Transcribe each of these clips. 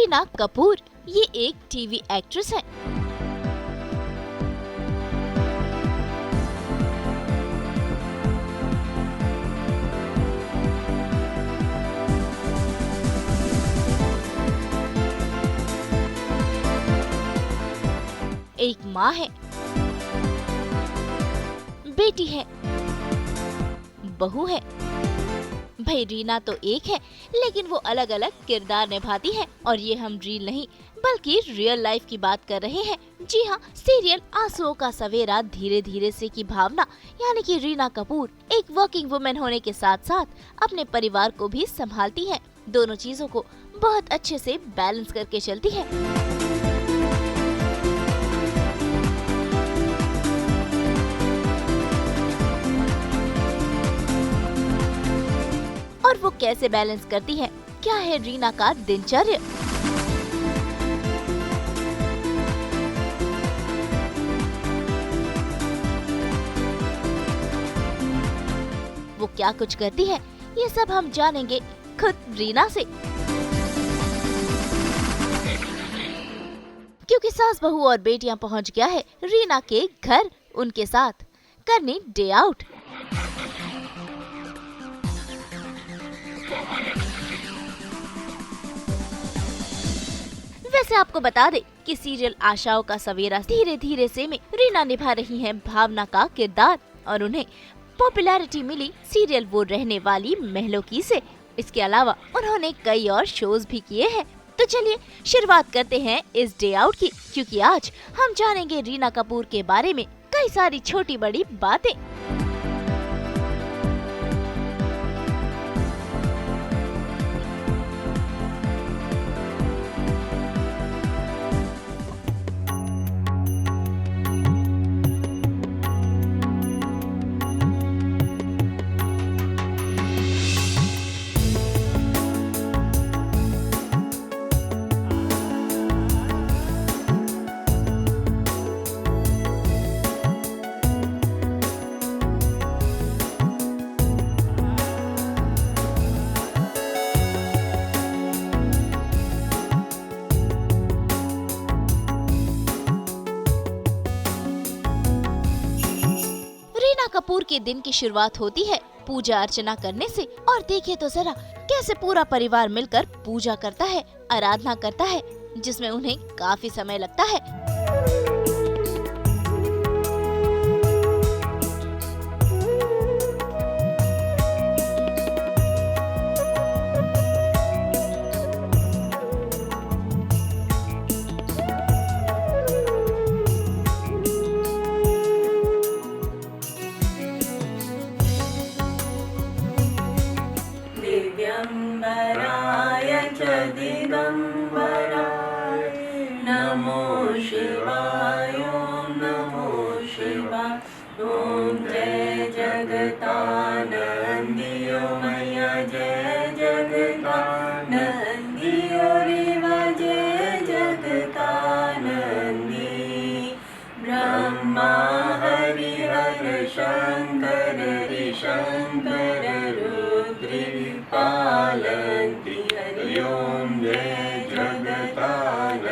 रीना कपूर ये एक TV actress है। एक माँ है, बेटी है, बहू है। भाई रीना तो एक है, लेकिन वो अलग अलग किरदार निभाती है। और ये हम रील नहीं बल्कि रियल लाइफ की बात कर रहे हैं। जी हाँ, सीरियल आंसुओं का सवेरा धीरे धीरे से की भावना, यानी कि रीना कपूर एक वर्किंग वुमेन होने के साथ साथ अपने परिवार को भी संभालती है। दोनों चीजों को बहुत अच्छे से बैलेंस करके चलती है। और वो कैसे बैलेंस करती है, क्या है रीना का दिनचर्या? वो क्या कुछ करती है, ये सब हम जानेंगे खुद रीना से। क्योंकि सास बहू और बेटियां पहुंच गया है रीना के घर, उनके साथ करने डे आउट। वैसे आपको बता दे कि सीरियल आशाओं का सवेरा धीरे धीरे से में रीना निभा रही हैं भावना का किरदार, और उन्हें पॉपुलैरिटी मिली सीरियल वो रहने वाली महलों की से। इसके अलावा उन्होंने कई और शोज भी किए हैं। तो चलिए शुरुआत करते हैं इस डे आउट की, क्योंकि आज हम जानेंगे रीना कपूर के बारे में कई सारी छोटी बड़ी बातें। रीना कपूर के दिन की शुरुआत होती है पूजा अर्चना करने से। और देखिए तो जरा कैसे पूरा परिवार मिलकर पूजा करता है, आराधना करता है, जिसमें उन्हें काफी समय लगता है। दिगंबराय च दिगंबराय नमो शिवाय ॐ नमो शिवाय ॐ जय जगतानंदियो मैया जय जगतानंदियो रेवा जय जगतानंदी ब्रह्मा हरिहर शंकर ऋशंकर पालन्ति हरि ओम जय जगतानंदी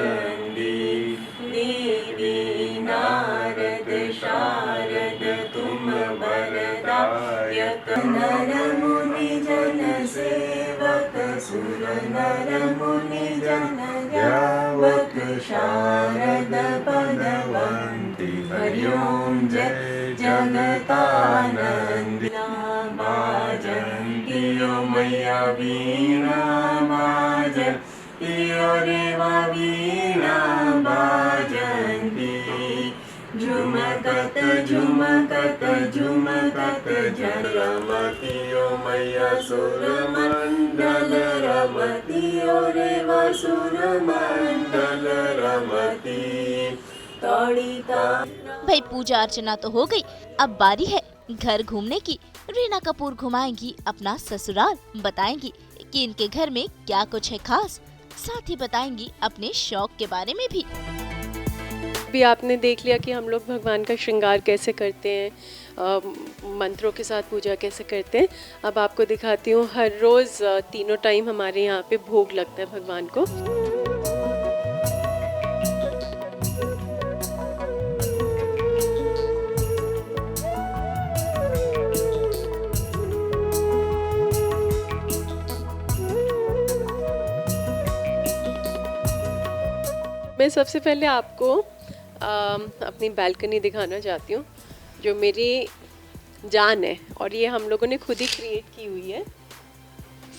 देवी नारद शारद तुम वरदायक नर मुनि जन सेवक सुर नर मुनि जन यावक शारद पदवन्ति हरि ओम जय जगतानंदी बाजन्तियो मैया वीणा बाजन्तियो रेवा वीणा बाजन्ति झुमकत झुमकत झुमकत रमतियो मैया सुरमंडल रमतियो रेवा सुरमंडल रमति तोड़िता। भाई पूजा अर्चना तो हो गई, अब बारी है घर घूमने की। रीना कपूर घुमाएंगी अपना ससुराल, बताएंगी कि इनके घर में क्या कुछ है खास, साथ ही बताएंगी अपने शौक के बारे में भी। भी आपने देख लिया कि हम लोग भगवान का श्रृंगार कैसे करते हैं, मंत्रों के साथ पूजा कैसे करते हैं। अब आपको दिखाती हूँ, हर रोज़ तीनों टाइम हमारे यहाँ पे भोग लगता है भगवान को। मैं सबसे पहले आपको अपनी बालकनी दिखाना चाहती हूँ, जो मेरी जान है, और ये हम लोगों ने खुद ही क्रिएट की हुई है।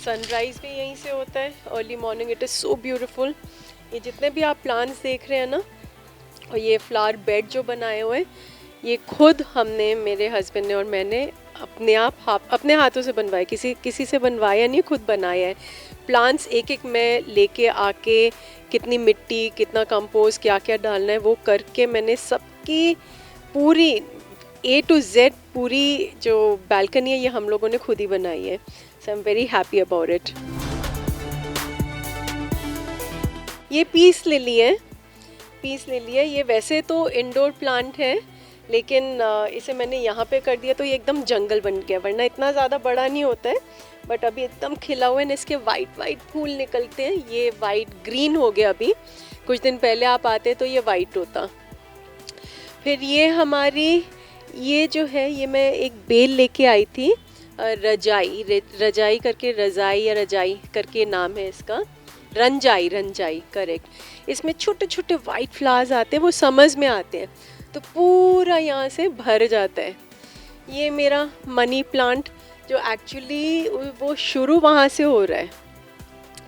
सनराइज़ भी यहीं से होता है, early morning, it is so beautiful. ये जितने भी आप प्लांट्स देख रहे हैं ना, और ये फ्लावर बेड जो बनाए हुए हैं, ये खुद हमने, मेरे हस्बैंड ने और मैंने अपने हाथों से बनवाए, किसी से बनवाया नहीं, खुद बनाया है। प्लांट्स एक एक मैं लेके आके, कितनी मिट्टी, कितना कंपोस्ट, क्या क्या डालना है, वो करके मैंने सबकी पूरी A to Z पूरी जो बालकनी है, ये हम लोगों ने खुद ही बनाई है। So I am very happy about it. ये पीस लिली है। ये वैसे तो इंडोर प्लांट है, लेकिन इसे मैंने यहाँ पे कर दिया तो ये एकदम जंगल बन गया, वरना इतना ज़्यादा बड़ा नहीं होता है। बट अभी एकदम खिला हुआ है, इसके वाइट फूल निकलते हैं। ये वाइट ग्रीन हो गया अभी, कुछ दिन पहले आप आते तो ये वाइट होता। फिर ये जो है, ये मैं एक बेल लेके आई थी, रजाई करके नाम है इसका, रंजाई करेक्ट। इसमें छोटे छोटे वाइट फ्लावर्स आते हैं, वो समझ में आते हैं, तो पूरा यहाँ से भर जाता है। ये मेरा मनी प्लांट, जो एक्चुअली वो शुरू वहाँ से हो रहा है,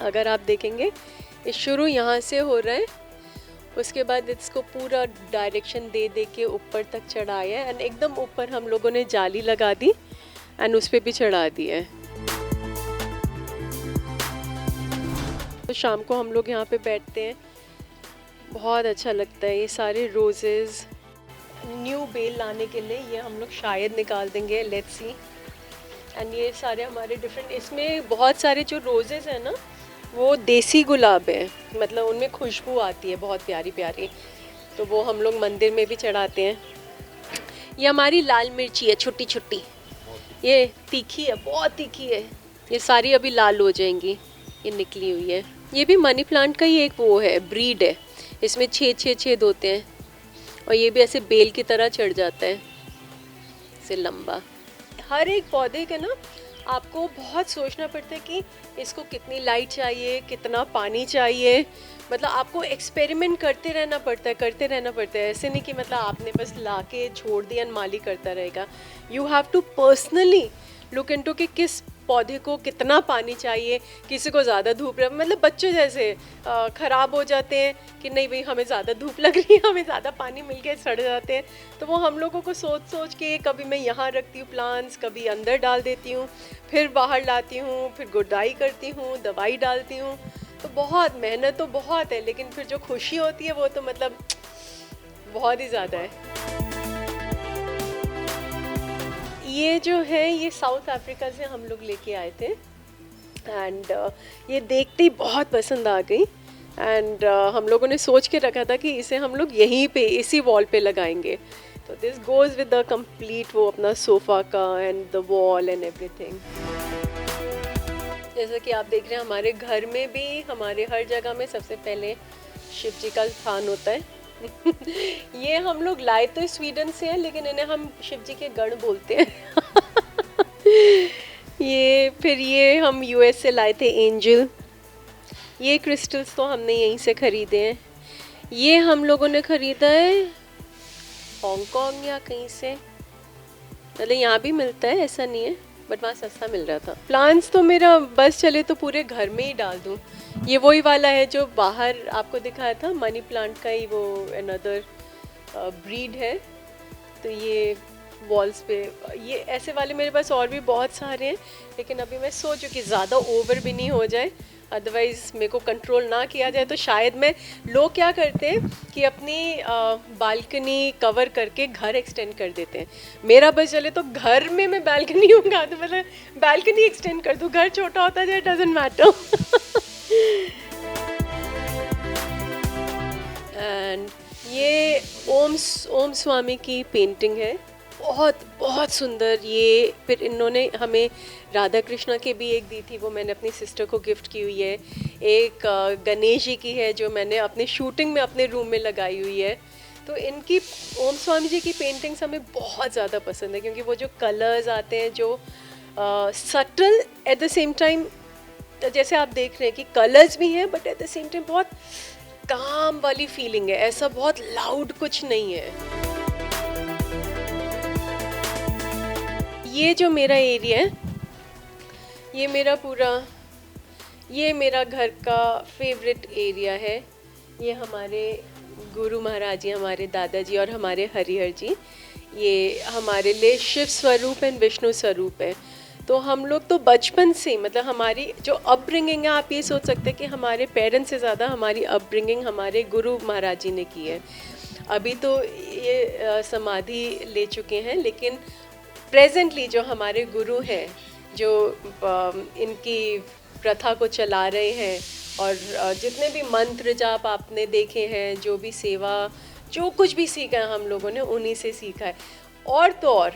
अगर आप देखेंगे ये शुरू यहाँ से हो रहा है। उसके बाद इसको पूरा डायरेक्शन दे के ऊपर तक चढ़ाया है, एंड एकदम ऊपर हम लोगों ने जाली लगा दी एंड उस पर भी चढ़ा दिया है। तो शाम को हम लोग यहाँ पे बैठते हैं, बहुत अच्छा लगता है। ये सारे रोजेज़, न्यू बेल लाने के लिए ये हम लोग शायद निकाल देंगे, लेट्स सी। एंड ये सारे हमारे डिफरेंट, इसमें बहुत सारे जो रोजेज़ हैं ना, वो देसी गुलाब है, मतलब उनमें खुशबू आती है बहुत प्यारी प्यारी, तो वो हम लोग मंदिर में भी चढ़ाते हैं। ये हमारी लाल मिर्ची है, छोटी छोटी, ये तीखी है, बहुत तीखी है। ये सारी अभी लाल हो जाएंगी, ये निकली हुई है। ये भी मनी प्लांट का ही एक वो है, ब्रीड है। इसमें 6 छेद होते हैं, और ये भी ऐसे बेल की तरह चढ़ जाता है, इसे लंबा। हर एक पौधे के ना आपको बहुत सोचना पड़ता है कि इसको कितनी लाइट चाहिए, कितना पानी चाहिए, मतलब आपको एक्सपेरिमेंट करते रहना पड़ता है। ऐसे नहीं कि मतलब आपने बस लाके छोड़ दिया और माली करता रहेगा। You have to personally look into कि किस पौधे को कितना पानी चाहिए, किसी को ज़्यादा धूप, मतलब बच्चे जैसे ख़राब हो जाते हैं कि नहीं भाई हमें ज़्यादा धूप लग रही है, हमें ज़्यादा पानी मिल गया, सड़ जाते हैं। तो वो हम लोगों को सोच के, कभी मैं यहाँ रखती हूँ प्लांट्स, कभी अंदर डाल देती हूँ, फिर बाहर लाती हूँ, फिर गुडाई करती हूँ, दवाई डालती हूँ। तो बहुत मेहनत तो बहुत है, लेकिन फिर जो खुशी होती है वो तो मतलब बहुत ही ज़्यादा है। ये जो है, ये साउथ अफ्रीका से हम लोग लेके आए थे, एंड ये देखते ही बहुत पसंद आ गई। एंड हम लोगों ने सोच के रखा था कि इसे हम लोग यहीं पे, इसी वॉल पे लगाएंगे। तो this goes with the complete वो अपना सोफ़ा का and the wall and everything. जैसा कि आप देख रहे हैं, हमारे घर में भी, हमारे हर जगह में सबसे पहले शिव जी का स्थान होता है। ये हम लोग लाए तो स्वीडन से है, लेकिन इन्हें हम शिव जी के गण बोलते हैं। ये हम यूएस से लाए थे एंजल। ये क्रिस्टल्स तो हमने यहीं से ख़रीदे हैं। ये हम लोगों ने ख़रीदा है हांगकांग या कहीं से, मतलब यहाँ भी मिलता है, ऐसा नहीं है, बट वहाँ सस्ता मिल रहा था। प्लांट्स तो मेरा बस चले तो पूरे घर में ही डाल दूँ। ये वही वाला है जो बाहर आपको दिखाया था, मनी प्लांट का ही वो अनदर ब्रीड है। तो ये वॉल्स पे, ये ऐसे वाले मेरे पास और भी बहुत सारे हैं, लेकिन अभी मैं सोचूं कि ज़्यादा ओवर भी नहीं हो जाए, अदरवाइज़ मेरे को कंट्रोल ना किया जाए तो शायद मैं, लोग क्या करते हैं कि अपनी बालकनी कवर करके घर एक्सटेंड कर देते हैं। मेरा बस चले तो घर में मैं बालकनी उगा दूँ, मतलब बालकनी एक्सटेंड कर दूँ, घर छोटा होता जाए, डजंट मैटर। एंड ये ओम स्वामी की पेंटिंग है, बहुत बहुत सुंदर। ये फिर इन्होंने हमें राधा कृष्णा की भी एक दी थी, वो मैंने अपनी सिस्टर को गिफ्ट की हुई है। एक गणेश जी की है जो मैंने अपने शूटिंग में अपने रूम में लगाई हुई है। तो इनकी, ओम स्वामी जी की पेंटिंग्स हमें बहुत ज़्यादा पसंद है, क्योंकि वो जो कलर्स आते हैं, जो subtle at the same time, जैसे आप देख रहे हैं कि कलर्स भी हैं, but at the same time बहुत काम वाली फीलिंग है, ऐसा बहुत लाउड कुछ नहीं है। ये जो मेरा एरिया है, ये मेरा घर का फेवरेट एरिया है। ये हमारे गुरु महाराज जी, हमारे दादाजी और हमारे हरिहर जी, ये हमारे लिए शिव स्वरूप एंड विष्णु स्वरूप है। तो हम लोग तो बचपन से, मतलब हमारी जो अपब्रिंगिंग है, आप ये सोच सकते हैं कि हमारे पेरेंट्स से ज़्यादा हमारी अपब्रिंगिंग हमारे गुरु महाराज जी ने की है। अभी तो ये समाधि ले चुके हैं, लेकिन प्रेजेंटली जो हमारे गुरु हैं, जो इनकी प्रथा को चला रहे हैं, और जितने भी मंत्र जाप आपने देखे हैं, जो भी सेवा, जो कुछ भी सीखा है हम लोगों ने उन्हीं से सीखा है। और तो और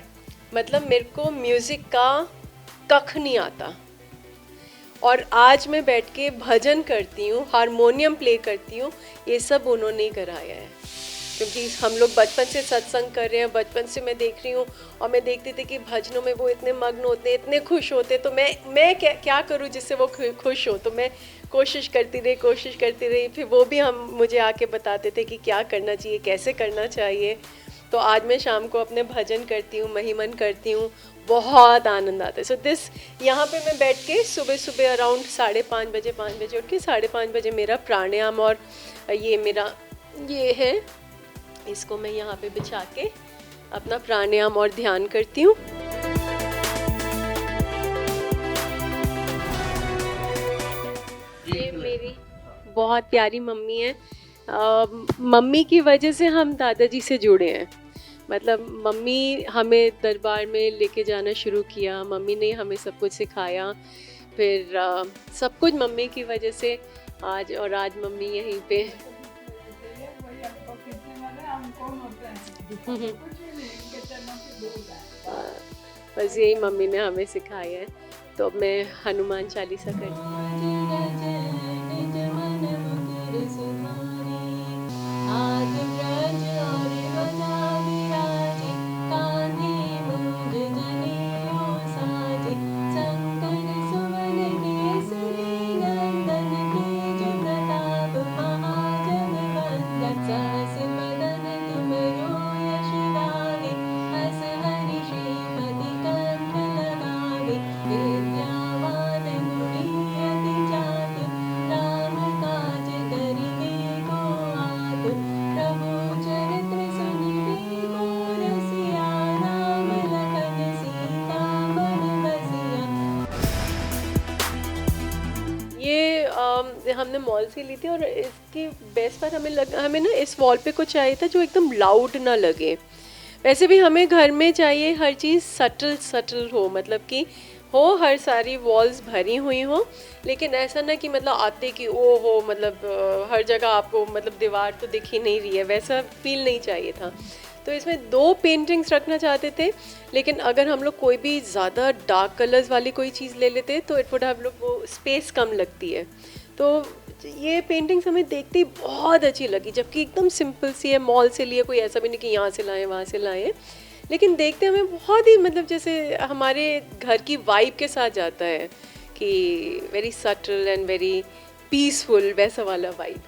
मतलब मेरे को म्यूज़िक का कख नहीं आता, और आज मैं बैठ के भजन करती हूँ, हारमोनियम प्ले करती हूँ, ये सब उन्होंने ही कराया है। क्योंकि हम लोग बचपन से सत्संग कर रहे हैं, बचपन से मैं देख रही हूँ, और मैं देखती थी कि भजनों में वो इतने मग्न होते, इतने खुश होते, तो मैं क्या करूँ जिससे वो खुश हो। तो मैं कोशिश करती रही, फिर वो भी मुझे आके बताते थे कि क्या करना चाहिए, कैसे करना चाहिए। तो आज मैं शाम को अपने भजन करती हूँ, महिमन करती हूँ, बहुत आनंद आता है। सो यहाँ पे मैं बैठ के सुबह अराउंड 5:30 बजे, 5 बजे उठ के 5:30 बजे मेरा प्राणायाम, और ये है, इसको मैं यहाँ पे बिछा के अपना प्राणायाम और ध्यान करती हूँ। ये मेरी बहुत प्यारी मम्मी है। मम्मी की वजह से हम दादाजी से जुड़े हैं। मतलब मम्मी हमें दरबार में लेके जाना शुरू किया, मम्मी ने हमें सब कुछ सिखाया, फिर सब कुछ मम्मी की वजह से आज मम्मी यहीं पे। बस यही मम्मी ने हमें सिखाया है। तो अब मैं हनुमान चालीसा करती हमने मॉल से ली थी, और इसकी बेस्ट पार्ट हमें ना इस वॉल पे कुछ चाहिए था जो एकदम लाउड ना लगे। वैसे भी हमें घर में चाहिए हर चीज़ सटल हो, मतलब कि हो, हर सारी वॉल्स भरी हुई हो, लेकिन ऐसा ना कि मतलब आते कि ओ हो, मतलब हर जगह आपको मतलब दीवार तो दिख ही नहीं रही है, वैसा फील नहीं चाहिए था। तो इसमें 2 पेंटिंग्स रखना चाहते थे, लेकिन अगर हम लोग कोई भी ज़्यादा डार्क कलर्स वाली कोई चीज़ ले लेते तो इट वुड हैव लोग वो स्पेस कम लगती है। तो ये पेंटिंग्स हमें देखते ही बहुत अच्छी लगी, जबकि एकदम सिंपल सी है, मॉल से लिए, कोई ऐसा भी नहीं कि यहाँ से लाएं वहाँ से लाएं, लेकिन देखते हमें बहुत ही मतलब जैसे हमारे घर की वाइब के साथ जाता है कि very subtle and very peaceful, वैसा वाला वाइब।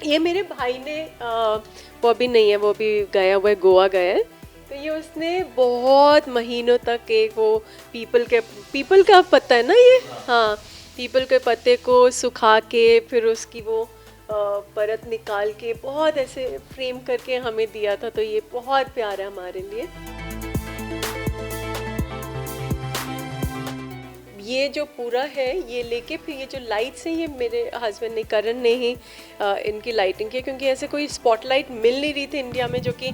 ये मेरे भाई ने वो अभी नहीं है, वो भी गया हुआ है, गोवा गया है, तो ये उसने बहुत महीनों तक एक वो पीपल का पत्ता है ना ये, हाँ, पीपल के पत्ते को सुखा के फिर उसकी वो परत निकाल के बहुत ऐसे फ्रेम करके हमें दिया था। तो ये बहुत प्यारा है हमारे लिए। ये जो पूरा है ये लेके फिर ये जो लाइट्स हैं, ये मेरे हस्बैंड ने, करण ने ही इनकी लाइटिंग की, क्योंकि ऐसे कोई स्पॉटलाइट मिल नहीं रही थी इंडिया में, जो कि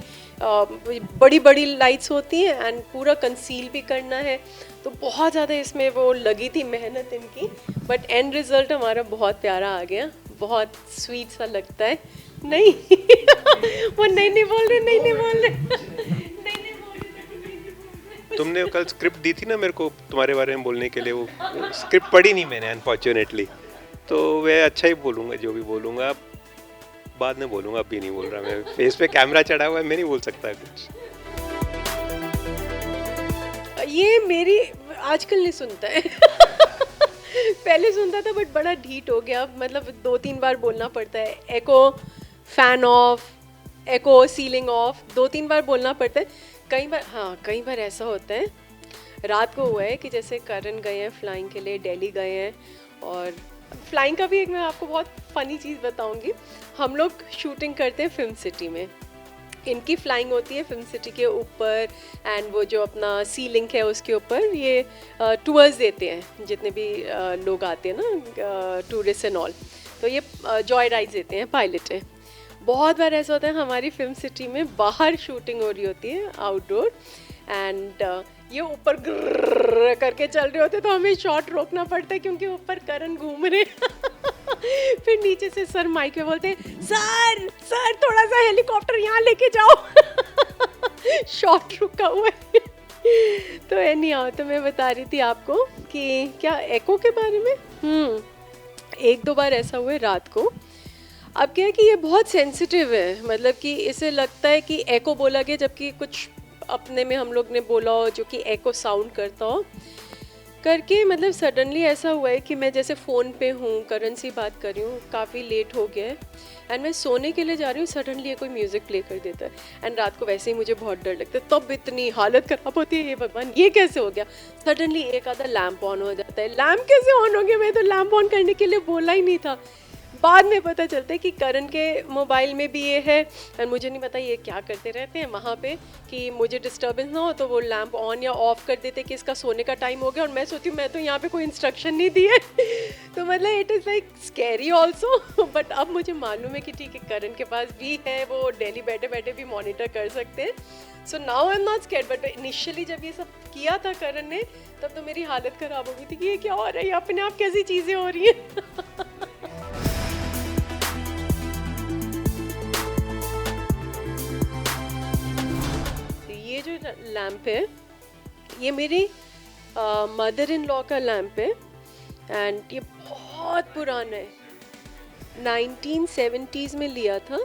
बड़ी बड़ी लाइट्स होती हैं एंड पूरा कंसील भी करना है, तो बहुत ज़्यादा इसमें वो लगी थी मेहनत इनकी, बट एंड रिज़ल्ट हमारा बहुत प्यारा आ गया, बहुत स्वीट सा लगता है। नहीं वो नहीं बोल रहे। तुमने कल स्क्रिप्ट दी थी ना मेरे को तुम्हारे बारे में बोलने के लिए, वो स्क्रिप्ट पढ़ी नहीं मैंने अनफॉर्चुनेटली, तो मैं अच्छा ही बोलूँगा, जो भी बोलूँगा बाद में बोलूँगा, अभी नहीं बोल रहा मैं, फेस पे कैमरा चढ़ा हुआ है, मैं नहीं बोल सकता कुछ। ये मेरी आजकल नहीं सुनता है पहले सुनता था बट बड़ा ढीठ हो गया, मतलब 2-3 बार बोलना पड़ता है, echo fan off, echo ceiling off, 2-3 बार बोलना पड़ता है। कई बार ऐसा होता है, रात को हुआ है कि जैसे करण गए हैं फ्लाइंग के लिए, दिल्ली गए हैं, और फ्लाइंग का भी एक मैं आपको बहुत फ़नी चीज़ बताऊंगी। हम लोग शूटिंग करते हैं फिल्म सिटी में, इनकी फ्लाइंग होती है फिल्म सिटी के ऊपर, एंड वो जो अपना सी लिंक है उसके ऊपर ये टूर्स देते हैं, जितने भी लोग आते हैं ना टूरिस्ट एंड ऑल, तो ये जॉय राइड्स देते हैं पायलटें। बहुत बार ऐसा होता है हमारी फिल्म सिटी में बाहर शूटिंग हो रही होती है आउटडोर, एंड ये ऊपर ग्रर करके चल रहे होते, तो हमें शॉट रोकना पड़ता है क्योंकि ऊपर करण घूम रहे फिर नीचे से सर माइक में बोलते हैं, सर सर थोड़ा सा हेलीकॉप्टर यहाँ लेके जाओ शॉट रुका हुआ है तो एनी हाउ, तो मैं बता रही थी आपको कि क्या एको के बारे में 1-2 बार ऐसा हुआ है रात को। अब क्या है कि ये बहुत सेंसिटिव है, मतलब कि इसे लगता है कि एको बोला गया जबकि कुछ अपने में हम लोग ने बोला हो जो कि एको साउंड करता हो करके, मतलब सडनली ऐसा हुआ है कि मैं जैसे फ़ोन पे हूँ, करण से बात कर रही हूँ, काफ़ी लेट हो गया है एंड मैं सोने के लिए जा रही हूँ, सडनली कोई म्यूज़िक प्ले कर देता है, एंड रात को वैसे ही मुझे बहुत डर लगता है, तब इतनी हालत ख़राब होती है, ये भगवान ये कैसे हो गया। सडनली एक आधा लैम्प ऑन हो जाता है, लैम्प कैसे ऑन हो गया, मैं तो लैम्प ऑन करने के लिए बोला ही नहीं था। बाद में पता चलता है कि करण के मोबाइल में भी ये है, और मुझे नहीं पता ये क्या करते रहते हैं वहाँ पे कि मुझे डिस्टर्बेंस ना हो, तो वो लैंप ऑन या ऑफ कर देते कि इसका सोने का टाइम हो गया, और मैं सोचती हूँ मैं तो यहाँ पे कोई इंस्ट्रक्शन नहीं दी है तो मतलब it is like scary also but अब मुझे मालूम है कि ठीक है करण के पास भी है, वो डेली बैठे बैठे भी मॉनिटर कर सकते हैं, so now I am not scared. But initially जब ये सब किया था करण ने, तब तो मेरी हालत ख़राब हो गई थी कि ये क्या हो रहा है, ये अपने आप कैसी चीज़ें हो रही हैं ये जो लैम्प है ये मेरी मदर इन लॉ का लैम्प है, एंड ये बहुत पुराना है, 1970s में लिया था,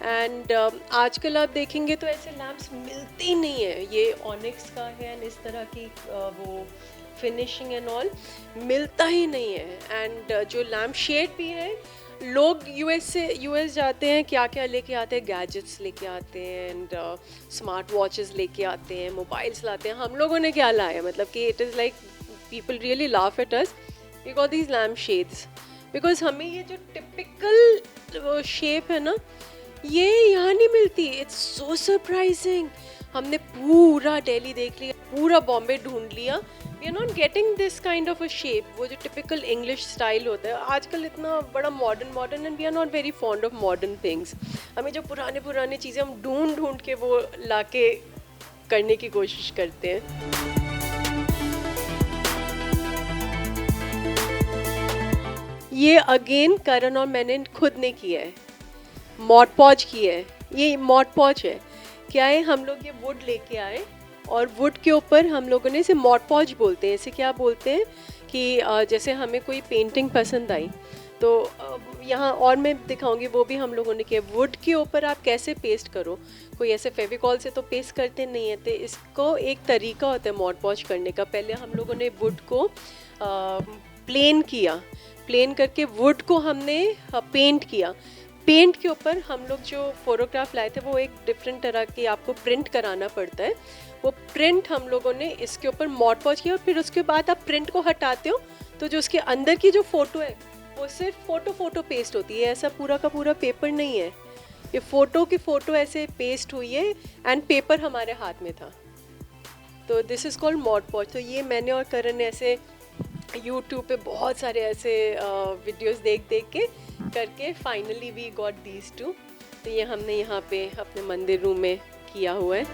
एंड आजकल आप देखेंगे तो ऐसे लैम्प्स मिलते ही नहीं है। ये ऑनिक्स का है एंड इस तरह की वो फिनिशिंग एंड ऑल मिलता ही नहीं है, एंड जो लैम्प शेड भी है, लोग यूएस जाते हैं, क्या क्या लेके आते हैं, गैजेट्स लेके आते हैं, एंड स्मार्ट वॉचेस लेके आते हैं, मोबाइल्स लाते हैं, हम लोगों ने क्या लाया, मतलब कि it is like people really laugh at us we got these lamp shades, because हमें ये जो टिपिकल शेप है ना ये यहाँ नहीं मिलती। इट्स सो सरप्राइजिंग, हमने पूरा दिल्ली देख लिया, पूरा बॉम्बे ढूंढ लिया, we are not getting this kind of a shape, वो जो टिपिकल इंग्लिश स्टाइल होता है। आजकल इतना बड़ा modern and we are not very fond of modern things, हमें जो पुराने चीज़ें हम ढूंढ के वो लाके करने की कोशिश करते हैं। ये अगेन करण और मैंने खुद ने किया है, मॉड पॉज किया है, ये मॉड पॉज है, क्या है, हम लोग ये वुड लेके आए और वुड के ऊपर हम लोगों ने, इसे मॉड पॉज बोलते हैं, इसे क्या बोलते हैं कि जैसे हमें कोई पेंटिंग पसंद आई तो यहाँ और मैं दिखाऊंगी, वो भी हम लोगों ने किया। वुड के ऊपर आप कैसे पेस्ट करो, कोई ऐसे फेविकॉल से तो पेस्ट करते नहीं है, तो इसको एक तरीका होता है मॉड पॉज करने का। पहले हम लोगों ने वुड को प्लेन किया, प्लेन करके वुड को हमने पेंट किया, पेंट के ऊपर हम लोग जो फोटोग्राफ लाए थे वो एक डिफरेंट तरह की आपको प्रिंट कराना पड़ता है, वो प्रिंट हम लोगों ने इसके ऊपर मॉड पॉज किया, और फिर उसके बाद आप प्रिंट को हटाते हो तो जो उसके अंदर की जो फ़ोटो है वो सिर्फ फ़ोटो पेस्ट होती है, ऐसा पूरा का पूरा पेपर नहीं है, ये फ़ोटो की फ़ोटो ऐसे पेस्ट हुई है एंड पेपर हमारे हाथ में था, तो this is called mod pause. तो ये मैंने और करण ने ऐसे यूट्यूब पे बहुत सारे ऐसे वीडियोस देख के करके finally we got these two, तो ये हमने यहाँ पे अपने मंदिर रूम में किया हुआ है।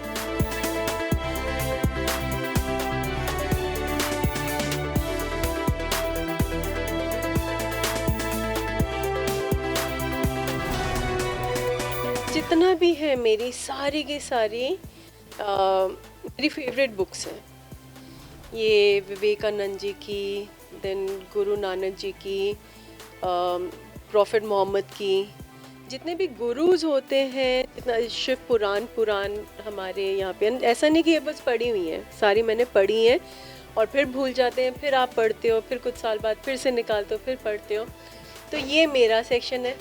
जितना भी है मेरी सारी की सारी मेरी फेवरेट बुक्स हैं, ये विवेकानंद जी की, देन गुरु नानक जी की, प्रॉफिट मोहम्मद की, जितने भी गुरुज होते हैं, जितना शिव पुराण हमारे यहाँ पे, ऐसा नहीं कि ये बस पढ़ी हुई हैं, सारी मैंने पढ़ी हैं, और फिर भूल जाते हैं, फिर आप पढ़ते हो, फिर कुछ साल बाद फिर से निकालते हो, फिर पढ़ते हो। तो ये मेरा सेक्शन है।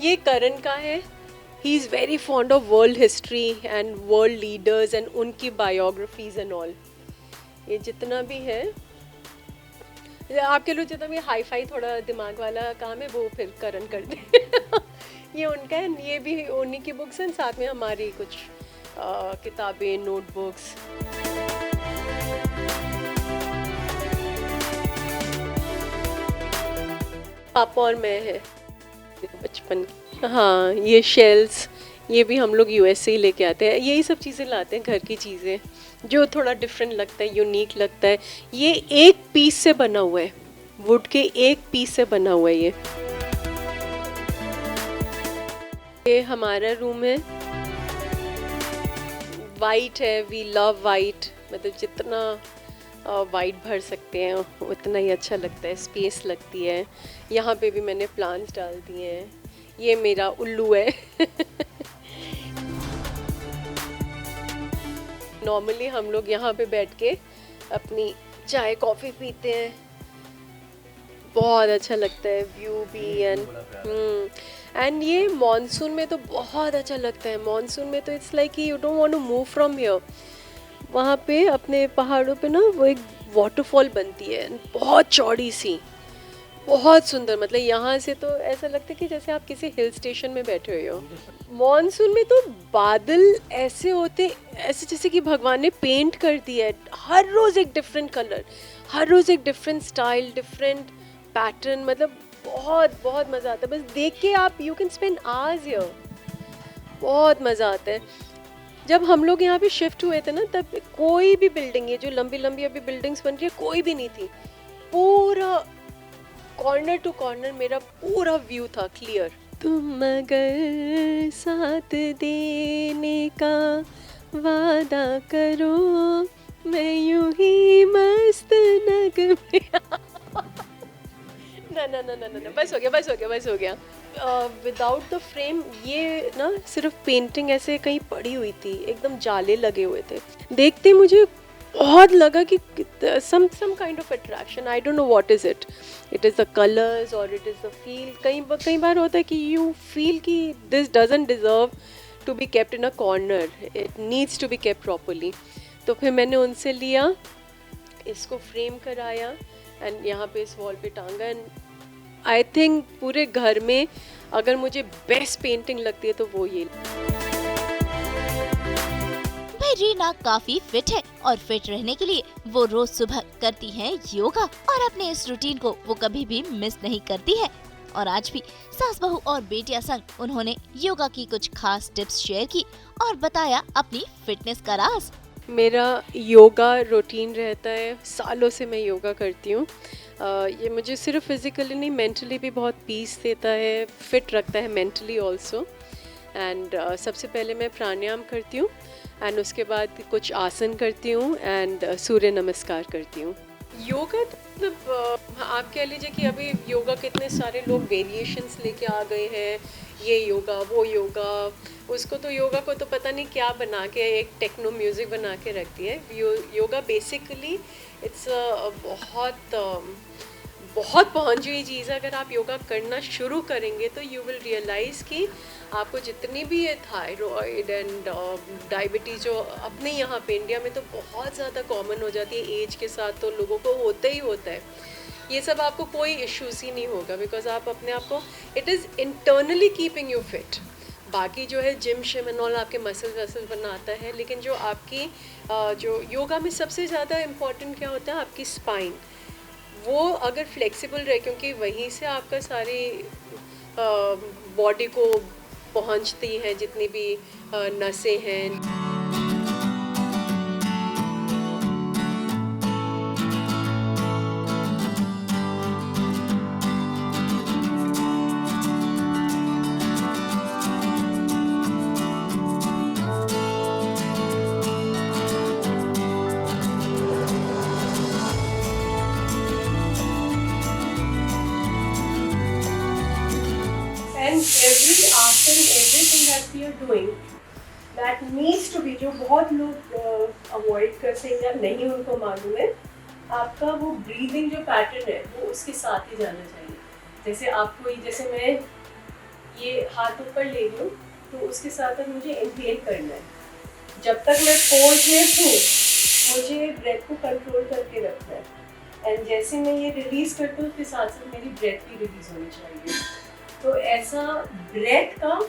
ये करण का है। He is very fond of world history and world leaders and उनकी बायोग्राफीज एंड ऑल। ये जितना भी है आपके लिए, जितना भी हाई फाई थोड़ा दिमाग वाला काम है वो फिर करण कर दे। ये उनका है। ये भी उन्हीं की बुक्स हैं, साथ में हमारी कुछ किताबें, नोटबुक्स। पापा और मैं है बचपन। हाँ, ये शेल्स, ये भी हम लोग यूएस से ही लेके आते हैं। यही सब चीज़ें लाते हैं, घर की चीज़ें जो थोड़ा डिफरेंट लगता है, यूनिक लगता है। ये एक पीस से बना हुआ है, वुड के एक पीस से बना हुआ है ये हमारा रूम है। वाइट है, वी लव वाइट, मतलब जितना वाइट भर सकते हैं उतना ही अच्छा लगता है, स्पेस लगती है। यहाँ पे भी मैंने प्लांट्स डाल दिए हैं। ये मेरा उल्लू है। नॉर्मली हम लोग यहाँ पे बैठ के अपनी चाय कॉफ़ी पीते हैं, बहुत अच्छा लगता है, व्यू भी। एंड ये मॉनसून में तो बहुत अच्छा लगता है। मॉनसून में तो it's like you don't want to move from here. वहाँ पे अपने पहाड़ों पे ना वो एक वाटरफॉल बनती है, बहुत चौड़ी सी, बहुत सुंदर। मतलब यहाँ से तो ऐसा लगता है कि जैसे आप किसी हिल स्टेशन में बैठे हुए हो। मॉनसून में तो बादल ऐसे होते, ऐसे जैसे कि भगवान ने पेंट कर दिया है। हर रोज़ एक डिफरेंट कलर, हर रोज़ एक डिफरेंट स्टाइल, डिफरेंट पैटर्न। मतलब बहुत बहुत मज़ा आता है। बस देख के आप you can spend hours here, बहुत मज़ा आता है। जब हम लोग यहाँ पे शिफ्ट हुए थे ना, तब कोई भी बिल्डिंग, ये जो लंबी लंबी अभी बिल्डिंग्स बन रही है, कोई भी नहीं थी। पूरा कॉर्नर टू कॉर्नर मेरा पूरा व्यू था क्लियर। तुम अगर साथ देने का वादा करो, मैं यूं ही मस्त नग में। ना, बस हो गया। विदाउट द फ्रेम ये ना सिर्फ पेंटिंग ऐसे कहीं पड़ी हुई थी, एकदम जाले लगे हुए थे। देखते मुझे बहुत लगा कि some kind of attraction, I don't know what is it is the colors or it is the feel। कई बार होता है कि you feel कि this doesn't deserve to be kept in a corner, it needs to be kept properly। तो फिर मैंने उनसे लिया, इसको फ्रेम कराया एंड यहाँ पे इस वॉल पे टांगा। एंड आई थिंक पूरे घर में अगर मुझे बेस्ट पेंटिंग लगती है तो वो ये। भाई रीना काफी फिट है और फिट रहने के लिए वो रोज सुबह करती हैं योगा और अपने इस रूटीन को वो कभी भी मिस नहीं करती है। और आज भी सास बहू और बेटियां संग उन्होंने योगा की कुछ खास टिप्स शेयर की और बताया अपनी फिटनेस का राज। मेरा योगा रूटीन रहता है, सालों से मैं योगा करती हूँ। ये मुझे सिर्फ फिज़िकली नहीं, मेंटली भी बहुत पीस देता है, फिट रखता है मेंटली ऑल्सो। एंड सबसे पहले मैं प्राणायाम करती हूँ एंड उसके बाद कुछ आसन करती हूँ एंड सूर्य नमस्कार करती हूँ। योगा मतलब आप कह लीजिए कि अभी योगा के इतने सारे लोग वेरिएशंस लेके आ गए हैं, ये योगा वो योगा, उसको तो योगा को तो पता नहीं क्या बना के एक टेक्नो म्यूज़िक बना के रखती है। योगा बेसिकली इट्स बहुत पहुंची हुई चीज़ है। अगर आप योगा करना शुरू करेंगे तो यू विल रियलाइज़ कि आपको जितनी भी ये थायराइड एंड डायबिटीज़ जो अपने यहाँ पे इंडिया में तो बहुत ज़्यादा कॉमन हो जाती है एज के साथ, तो लोगों को होता ही होता है, ये सब आपको कोई इश्यूज़ ही नहीं होगा बिकॉज आप अपने आप को, it is internally keeping you fit. बाकी जो है जिम शिम एंड ऑल आपके मसल बनाता है, लेकिन जो आपकी जो योगा में सबसे ज़्यादा इम्पॉर्टेंट क्या होता है, आपकी स्पाइन, वो अगर फ्लेक्सिबल रहे, क्योंकि वहीं से आपका सारी बॉडी को पहुंचती हैं जितनी भी नसें हैं। And every after everything that we are doing, that needs to be, जो बहुत लोग अवॉइड करते हैं या नहीं उनको मालूम है, आपका वो ब्रीदिंग जो पैटर्न है वो उसके साथ ही जाना चाहिए। जैसे आपको, जैसे मैं ये हाथ ऊपर ले रही हूँ तो उसके साथ अब मुझे इनहेल करना है। जब तक मैं पोज में हूँ मुझे ब्रेथ को कंट्रोल करके रखना है, एंड जैसे मैं ये रिलीज करती हूँ उसके साथ साथ मेरी ब्रेथ भी रिलीज होनी चाहिए। तो ऐसा ब्रेथ का,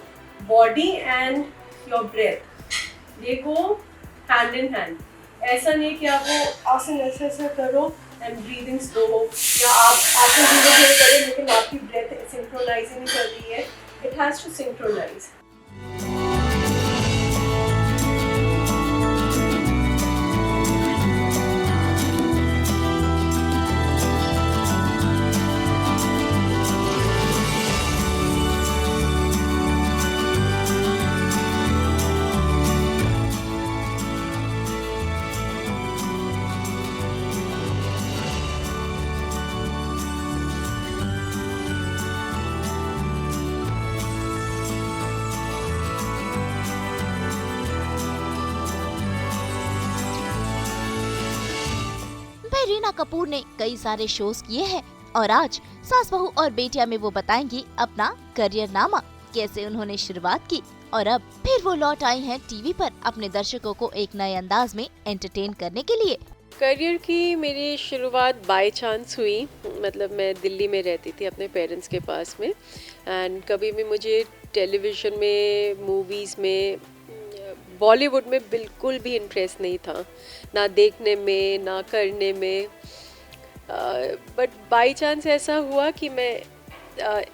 बॉडी एंड योर ब्रेथ, ये गो हैंड इन हैंड। ऐसा नहीं कि आप वो आसन ऐसा ऐसा करो एंड ब्रीदिंग स्लो हो, या आप आसन धीरे धीरे करें लेकिन आपकी ब्रेथ सिंक्रोनाइज नहीं कर रही है। It has to synchronise. भाई रीना कपूर ने कई सारे शोज किए हैं और आज सास बहू और बेटिया में वो बताएंगी अपना करियर नामा, कैसे उन्होंने शुरुआत की और अब फिर वो लौट आई हैं टीवी पर अपने दर्शकों को एक नए अंदाज में एंटरटेन करने के लिए। करियर की मेरी शुरुआत बाय चांस हुई। मतलब मैं दिल्ली में रहती थी अपने पेरेंट्स के पास में, एंड कभी भी मुझे टेलीविज़न में, मूवीज़ में, बॉलीवुड में बिल्कुल भी इंटरेस्ट नहीं था, ना देखने में ना करने में। बट बाय चांस ऐसा हुआ कि मैं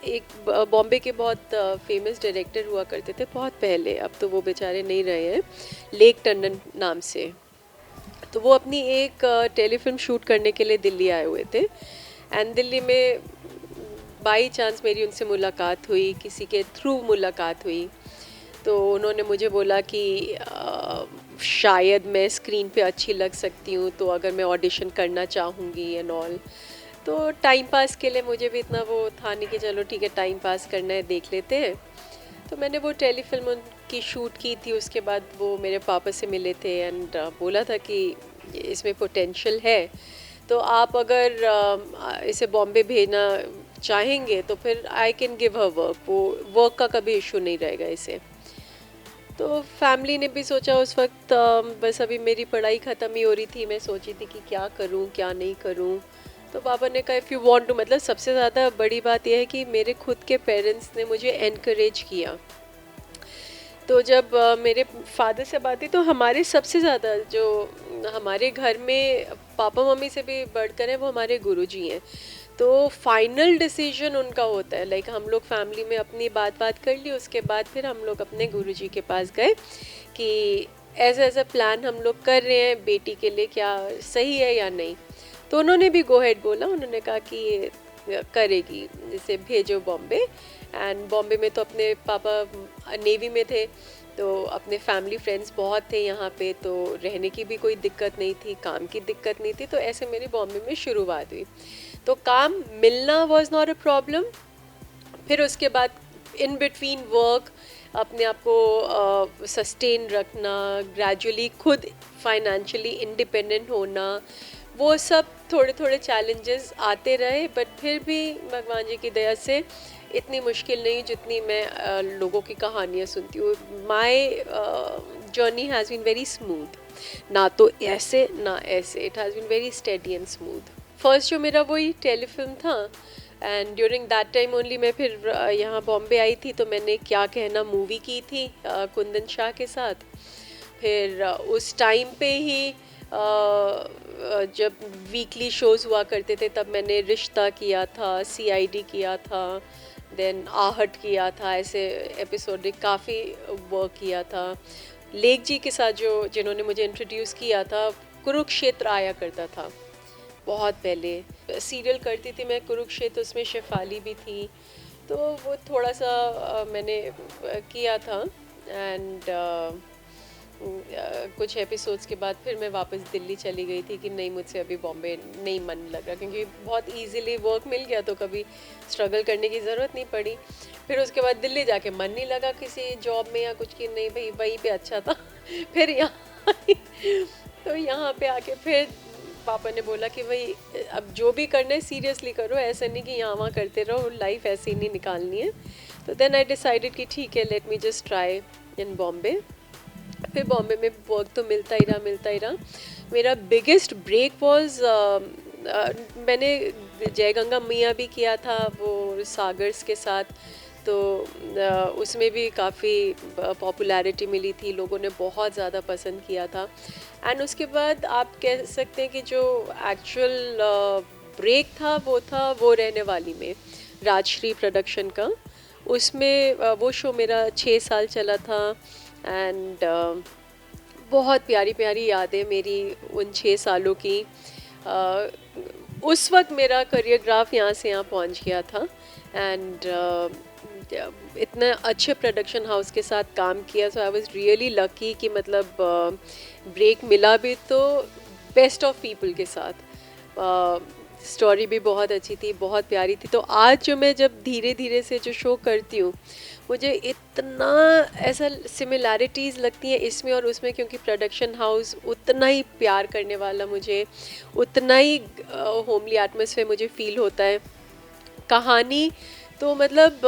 एक बॉम्बे के बहुत फेमस डायरेक्टर हुआ करते थे बहुत पहले, अब तो वो बेचारे नहीं रहे हैं, लेक टंडन नाम से। तो वो अपनी एक टेलीफिल्म शूट करने के लिए दिल्ली आए हुए थे, एंड दिल्ली में बाई चांस मेरी उनसे मुलाकात हुई, किसी के थ्रू मुलाकात हुई। तो उन्होंने मुझे बोला कि शायद मैं स्क्रीन पे अच्छी लग सकती हूँ, तो अगर मैं ऑडिशन करना चाहूँगी एंड ऑल। तो टाइम पास के लिए मुझे भी इतना वो था नहीं कि चलो ठीक है टाइम पास करना है, देख लेते हैं। तो मैंने वो टेलीफिल्म की शूट की थी। उसके बाद वो मेरे पापा से मिले थे एंड बोला था कि इसमें पोटेंशियल है, तो आप अगर इसे बॉम्बे भेजना चाहेंगे तो फिर I can give her work, वो वर्क का कभी इशू नहीं रहेगा इसे। तो फैमिली ने भी सोचा उस वक्त, बस अभी मेरी पढ़ाई ख़त्म ही हो रही थी, मैं सोची थी कि क्या करूं क्या नहीं करूं। तो पापा ने कहा इफ़ यू वांट टू, मतलब सबसे ज़्यादा बड़ी बात यह है कि मेरे खुद के पेरेंट्स ने मुझे एनकरेज किया। तो जब मेरे फादर से बात हुई तो हमारे सबसे ज़्यादा जो हमारे घर में पापा मम्मी से भी बढ़कर है वो हमारे गुरुजी हैं। तो फाइनल डिसीजन उनका होता है, लाइक हम लोग फैमिली में अपनी बात कर ली, उसके बाद फिर हम लोग अपने गुरुजी के पास गए कि ऐसा प्लान हम लोग कर रहे हैं बेटी के लिए, क्या सही है या नहीं। तो उन्होंने भी गो हेड बोला, उन्होंने कहा कि करेगी, जैसे भेजो बॉम्बे। एंड बॉम्बे में तो अपने पापा नेवी में थे, तो अपने फैमिली फ्रेंड्स बहुत थे यहाँ पे, तो रहने की भी कोई दिक्कत नहीं थी, काम की दिक्कत नहीं थी। तो ऐसे मेरी बॉम्बे में शुरुआत हुई। तो काम मिलना वाज नॉट अ प्रॉब्लम। फिर उसके बाद इन बिटवीन वर्क अपने आप को सस्टेन रखना, ग्रेजुअली खुद फाइनेंशियली इंडिपेंडेंट होना, वो सब थोड़े थोड़े चैलेंजेस आते रहे। बट फिर भी भगवान जी की दया से इतनी मुश्किल नहीं जितनी मैं लोगों की कहानियाँ सुनती हूँ। My journey has been very smooth, ना तो ऐसे ना ऐसे, it has been very steady and smooth. First जो मेरा वही टेलीफिल्म था, and during that time only मैं फिर यहाँ बॉम्बे आई थी, तो मैंने क्या कहना मूवी की थी कुंदन शाह के साथ। फिर उस टाइम पे ही जब वीकली शोज़ हुआ करते थे तब मैंने रिश्ता किया था, CID किया था, देन आहट किया था, ऐसे एपिसोड काफ़ी वर्क किया था। लेक जी के साथ जिन्होंने मुझे इंट्रोड्यूस किया था, कुरुक्षेत्र आया करता था बहुत पहले, सीरियल करती थी मैं कुरुक्षेत्र, उसमें शेफाली भी थी। तो वो थोड़ा सा मैंने किया था। एंड कुछ एपिसोड्स के बाद फिर मैं वापस दिल्ली चली गई थी कि नहीं, मुझसे अभी बॉम्बे नहीं मन लग रहा, क्योंकि बहुत इजीली वर्क मिल गया तो कभी स्ट्रगल करने की ज़रूरत नहीं पड़ी। फिर उसके बाद दिल्ली जाके मन नहीं लगा किसी जॉब में या कुछ की, नहीं भाई वहीं पे अच्छा था। फिर यहाँ तो यहाँ पे आके फिर पापा ने बोला कि भाई अब जो भी करना है सीरियसली करो, ऐसा नहीं कि यहाँ वहाँ करते रहो, लाइफ ऐसे ही नहीं निकालनी है। तो देन आई डिसाइडेड कि ठीक है, let me just try in Bombay. फिर बॉम्बे में वर्क तो मिलता ही रहा। मेरा बिगेस्ट ब्रेक वॉज मैंने जय गंगा मैया भी किया था वो सागर्स के साथ, तो उसमें भी काफ़ी पॉपुलैरिटी मिली थी, लोगों ने बहुत ज़्यादा पसंद किया था। एंड उसके बाद आप कह सकते हैं कि जो एक्चुअल ब्रेक था वो रहने वाली में राजश्री प्रोडक्शन का। उसमें वो शो मेरा 6 साल चला था। एंड बहुत प्यारी प्यारी यादें मेरी उन 6 सालों की। उस वक्त मेरा करियर ग्राफ यहाँ से यहाँ पहुँच गया था। एंड इतने अच्छे प्रोडक्शन हाउस के साथ काम किया, सो आई वाज रियली लकी कि मतलब ब्रेक मिला भी तो बेस्ट ऑफ पीपल के साथ। स्टोरी भी बहुत अच्छी थी, बहुत प्यारी थी। तो आज जो मैं जब धीरे धीरे से जो शो करती हूँ, मुझे इतना ऐसा सिमिलैरिटीज़ लगती हैं इसमें और उसमें, क्योंकि प्रोडक्शन हाउस उतना ही प्यार करने वाला, मुझे उतना ही होमली एटमॉस्फेयर मुझे फील होता है। कहानी तो मतलब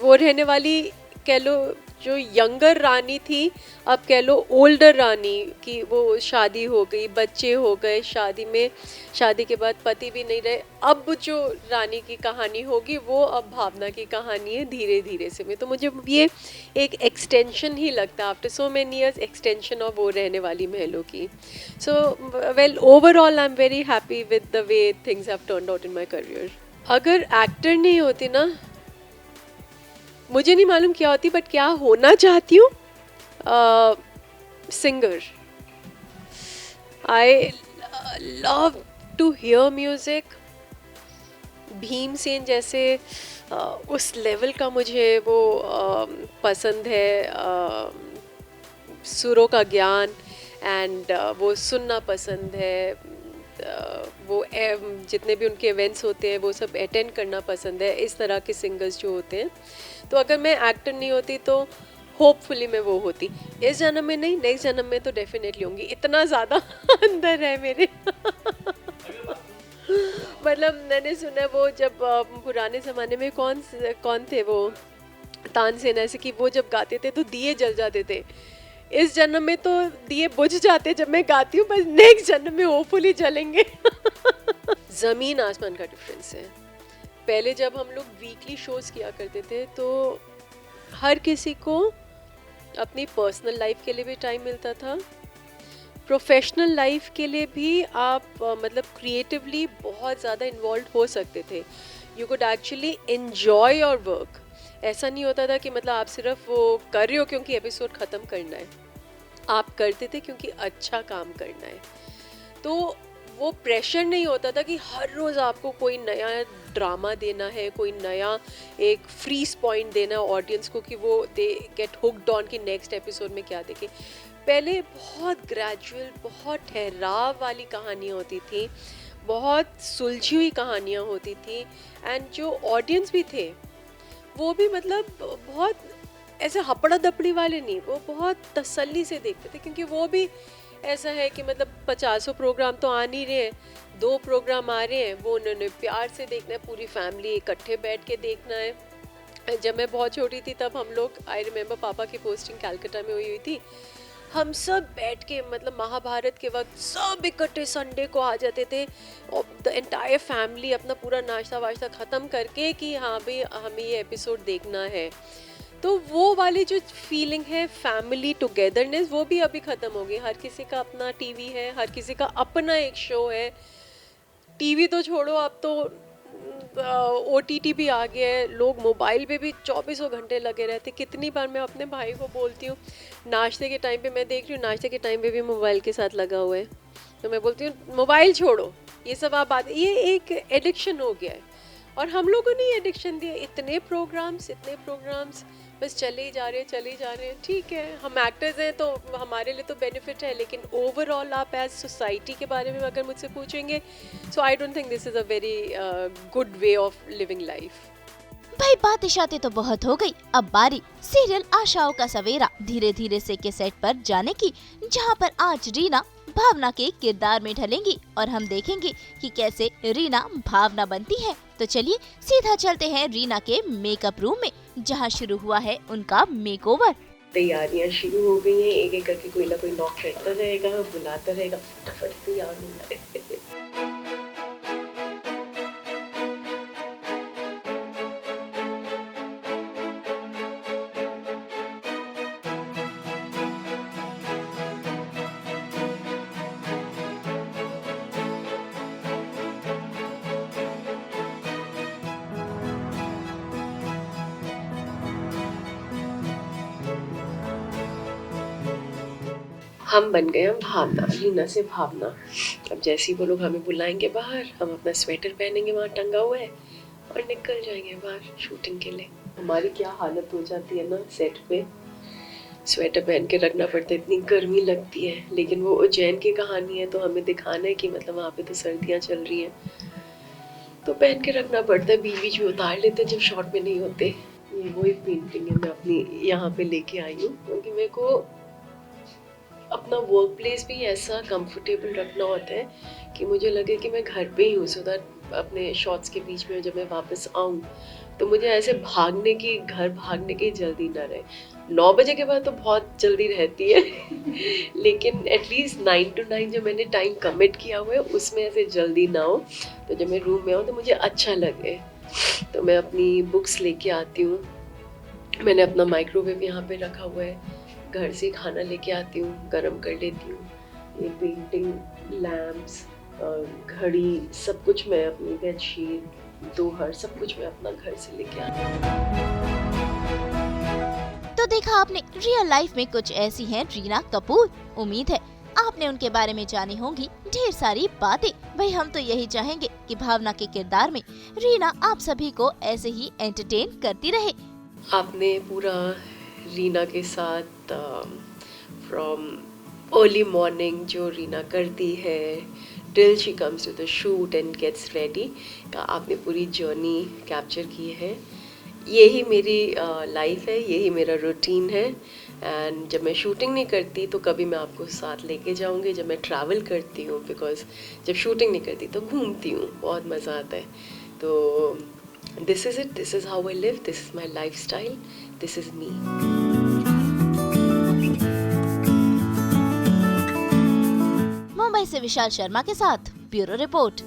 वो रहने वाली, कह लो जो यंगर रानी थी, अब कह लो ओल्डर रानी की, वो शादी हो गई, बच्चे हो गए, शादी के बाद पति भी नहीं रहे। अब जो रानी की कहानी होगी वो अब भावना की कहानी है धीरे धीरे से में। तो मुझे ये एक एक्सटेंशन ही लगता है, after so many years, extension of वो रहने वाली महलों की। So well, overall I am very happy with the way things have turned out in my career. अगर एक्टर नहीं होती ना, मुझे नहीं मालूम क्या होती, बट क्या होना चाहती हूँ, singer. I love to hear music. Bhimsen जैसे उस लेवल का मुझे वो पसंद है, सुरों का ज्ञान, एंड वो सुनना पसंद है। वो जितने भी उनके इवेंट्स होते हैं वो सब अटेंड करना पसंद है, इस तरह के सिंगर्स जो होते हैं। तो अगर मैं एक्टर नहीं होती तो होपफुली मैं वो होती। इस जन्म में नहीं, नेक्स्ट जन्म में तो डेफिनेटली होंगी, इतना ज़्यादा अंदर है मेरे। मतलब मैंने सुना वो जब पुराने ज़माने में कौन थे वो, तानसेन, ऐसे कि वो जब गाते थे तो दिए जल जाते थे। इस जन्म में तो दिए बुझ जाते जब मैं गाती हूँ, बस नेक्स्ट जन्म में होपफुली जलेंगे। ज़मीन आसमान का डिफरेंस है। पहले जब हम लोग वीकली शोज़ किया करते थे तो हर किसी को अपनी पर्सनल लाइफ के लिए भी टाइम मिलता था, प्रोफेशनल लाइफ के लिए भी आप मतलब क्रिएटिवली बहुत ज़्यादा इन्वॉल्व हो सकते थे। You could actually enjoy your work. ऐसा नहीं होता था कि मतलब आप सिर्फ वो कर रहे हो क्योंकि एपिसोड ख़त्म करना है, आप करते थे क्योंकि अच्छा काम करना है। तो वो प्रेशर नहीं होता था कि हर रोज़ आपको कोई नया ड्रामा देना है, कोई नया एक फ्रीज पॉइंट देना है ऑडियंस को कि वो दे गेट हुक्ड ऑन कि नेक्स्ट एपिसोड में क्या देखें। पहले बहुत ग्रेजुअल, बहुत ठहराव वाली कहानियाँ होती थी, बहुत सुलझी हुई कहानियाँ होती थी, एंड जो ऑडियंस भी थे वो भी मतलब बहुत ऐसे हपड़ा दपड़ी वाले नहीं, वो बहुत तसल्ली से देखते थे, क्योंकि वो भी ऐसा है कि मतलब 50 प्रोग्राम तो आ नहीं रहे हैं, 2 प्रोग्राम आ रहे हैं, वो उन्होंने प्यार से देखना है, पूरी फैमिली इकट्ठे बैठ के देखना है। जब मैं बहुत छोटी थी तब हम लोग, आई रिमेंबर पापा की पोस्टिंग कैलकाटा में हुई थी, हम सब बैठ के मतलब महाभारत के वक्त सब इकट्ठे संडे को आ जाते थे, और द एंटायर फैमिली अपना पूरा नाश्ता वाश्ता ख़त्म करके कि हाँ भाई हमें ये एपिसोड देखना है। तो वो वाली जो फीलिंग है फैमिली टुगेदरनेस, वो भी अभी ख़त्म हो गई। हर किसी का अपना टीवी है, हर किसी का अपना एक शो है। टीवी तो छोड़ो, अब तो OTT भी आ गया है, लोग मोबाइल पे भी 24 घंटे लगे रहते। कितनी बार मैं अपने भाई को बोलती हूँ, नाश्ते के टाइम पे मैं देख रही हूँ, नाश्ते के टाइम पे भी मोबाइल के साथ लगा हुआ है, तो मैं बोलती हूँ मोबाइल छोड़ो, ये सब आप बात, ये एक एडिक्शन हो गया है। और हम लोगों ने ये एडिक्शन दिया, इतने प्रोग्राम्स बस चले ही जा रहे हैं। ठीक है, हम एक्टर्स हैं तो हमारे लिए तो बेनिफिट है, लेकिन ओवरऑल आप एज सोसाइटी के बारे में अगर मुझसे पूछेंगे, so I don't think this is a very good way of living life. भाई बातें शातें तो बहुत हो गई, अब बारी सीरियल आशाओं का सवेरा धीरे धीरे से के सेट पर जाने की, जहां पर आज रीना भावना के किरदार में ढलेंगी और हम देखेंगे कि कैसे रीना भावना बनती है। तो चलिए सीधा चलते हैं रीना के मेकअप रूम में, जहां शुरू हुआ है उनका मेकओवर। तैयारियां शुरू हो गई हैं, एक एक करके कोई ना कोई नॉक करता रहेगा, बुलाता रहेगा, फटाफट तैयार होना है। हम बन गए हम भावना, रीना से भावना। अब जैसे ही वो लोग हमें बुलाएंगे बाहर, हम अपना स्वेटर पहनेंगे, वहाँ टंगा हुआ है, और निकल जाएंगे बाहर शूटिंग के लिए। हमारी क्या हालत हो जाती है ना सेट पे, स्वेटर पहन के रखना पड़ता है, इतनी गर्मी लगती है। लेकिन वो उज्जैन की कहानी है, तो हमें दिखाना है कि मतलब वहाँ पे तो सर्दियाँ चल रही हैं, तो पहन के रखना पड़ता है। बीच बीच में उतार लेते हैं जब शॉट में नहीं होते। ये वो एक पेंटिंग है, मैं अपनी यहाँ पे लेके आई हूँ, क्योंकि मेरे को अपना वर्क प्लेस भी ऐसा कंफर्टेबल रखना होता है कि मुझे लगे कि मैं घर पे ही हूँ, सो दैट अपने शॉट्स के बीच में जब मैं वापस आऊँ तो मुझे ऐसे घर भागने की जल्दी ना रहे। 9 बजे के बाद तो बहुत जल्दी रहती है लेकिन एटलीस्ट 9 to 9 जो मैंने टाइम कमिट किया हुआ है उसमें ऐसे जल्दी ना हो, तो जब मैं रूम में आऊँ तो मुझे अच्छा लगे। तो मैं अपनी बुक्स लेके आती हूँ, मैंने अपना माइक्रोवेव यहाँ पे रखा हुआ है, घर से खाना लेके आती हूँ, गरम कर लेती हूँ। ये पेंटिंग, लैम्प्स, घड़ी, सब कुछ मैं अपनी बेडशीट, दोहर, सब कुछ मैं अपना घर से लेके आती हूँ। तो देखा आपने, रियल लाइफ में कुछ ऐसी हैं रीना कपूर। उम्मीद है आपने उनके बारे में जानी होंगी ढेर सारी बातें। भाई हम तो यही चाहेंगे कि भावना के किरदार में रीना आप सभी को ऐसे ही एंटरटेन करती रहे। आपने पूरा रीना के साथ फ्रॉम अर्ली मॉर्निंग जो रीना करती है till she comes to the shoot and gets ready का आपने पूरी जर्नी कैप्चर की है। यही मेरी लाइफ है, यही मेरा रूटीन है। एंड जब मैं शूटिंग नहीं करती तो कभी मैं आपको साथ लेके जाऊंगी। जब मैं ट्रैवल करती हूँ, बिकॉज जब शूटिंग नहीं करती तो घूमती हूँ, बहुत मज़ा आता है। तो this is it, this is how I live, this is my life style, this is me. Mumbai से विशाल शर्मा के साथ ब्यूरो रिपोर्ट।